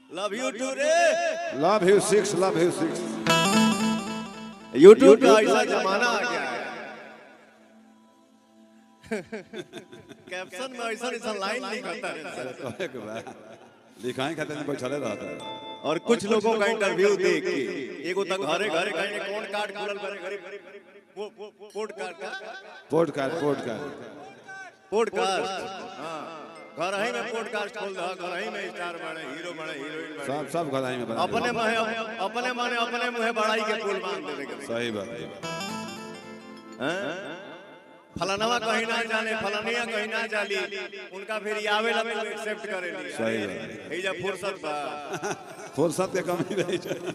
Love you two रे, love you six, love you six. YouTube का ऐसा जमाना आ गया है। कैप्शन में ऐसा लाइन लिखता है, लिखाएं खाते नहीं बैठले रहता है। और कुछ लोगों का इंटरव्यू देख के एगो तक घरे घरे कहीं कौन कार्ड खुलल करे घरे वो पॉडकास्ट हां घर ही में पॉडकास्ट खोल दा, घर ही में स्टार बने, हीरो बने, हीरोइन बने, सब घर ही में बना। अपने मुंह बड़ाई के फूल बांध देवे के। सही बात है। हैं फलानवा कहीं ना जाने, फलानिया कहीं ना जाली, उनका फिर आवेला तो एक्सेप्ट करे ली। सही बात है। जब फुर्सत बा, फुर्सत के कमी रही चाहिए।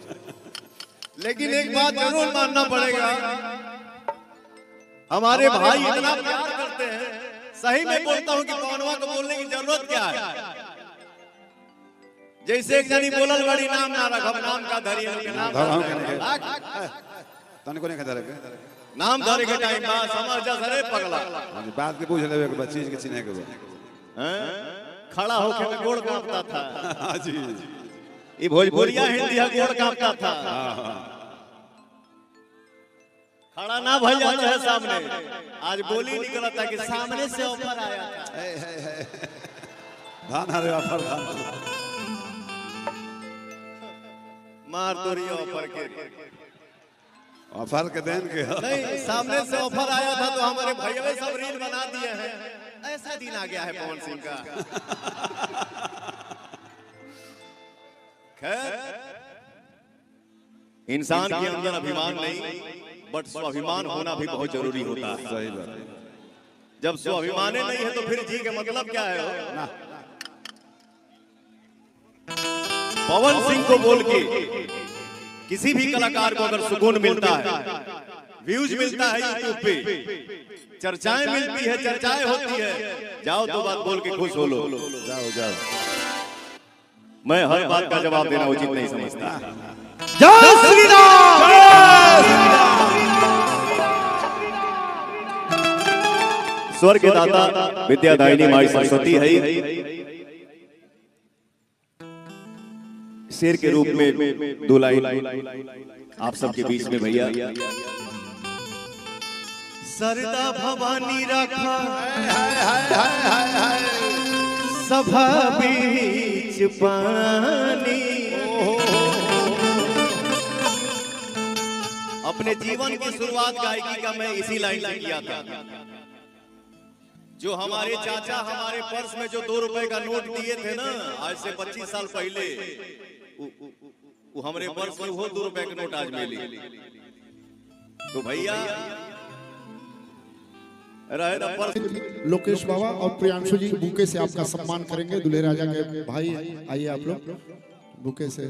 लेकिन एक बात जरूर मानना पड़ेगा, हमारे भाई इतना प्यार करते हैं। सही में बोलता हूँ कि पवनवा को बोलने की जरूरत क्या है। जैसे एक जनी बोलल बड़ी नाम ना रखब, नाम का धरिए के नाम तने को नहीं कहता रे, नाम धरे के टाइम बा समझ जा सरे पगला। बात के पूछ लेवे के चीज के चिन्हे के हैं खड़ा होके में गोड़ कांपता था। हां जी, ये भोजपुरिया हिंदी है, गोड़ कांपता था। खड़ा ना भइल जाता है सामने। आज बोली निकला था कि सामने से ऑफर आया था। धान हरे ऑफर धान मार तोरी ऑफर के, ऑफर के देन के नहीं, सामने से ऑफर आया था तो हमारे भैया सब रील बना दिए हैं। ऐसा दिन आ गया है पवन सिंह का। खैर, इंसान के अंदर अभिमान नहीं बट स्वाभिमान होना भी बहुत जरूरी होता है। सही बात है। जब स्वाभिमान नहीं है तो फिर जी के मतलब क्या है ना। पवन सिंह को बोल के किसी भी कलाकार को अगर सुकून मिलता है, व्यूज मिलता है यूट्यूब पे, चर्चाएं मिलती है, चर्चाएं होती है, जाओ तो बात बोल के खुश हो लो। जाओ जाओ, मैं हर बात का जवाब देना उचित नहीं समझता। जय श्री राम, स्वर्ग के दाता विद्यादायिनी माई सरस्वती है। शेर के रूप में दो लाइन आप सबके बीच में भैया। सरदा भवानी रखा सभा बीच पानी। अपने जीवन की शुरुआत गायकी का मैं इसी लाइन से किया था। जो हमारे चाचा हमारे पर्स में जो 2 रुपए का नोट दिए थे ना, आज से 25 साल पहले, वो हमारे पर्स में वो 2 रुपए के नोट आज मिली। तो भैया रहे ना पर्स। लोकेश बाबा और प्रियांशु जी बुके से आपका सम्मान करेंगे। दूल्हे राजा के भाई आइए आप लोग बुके से।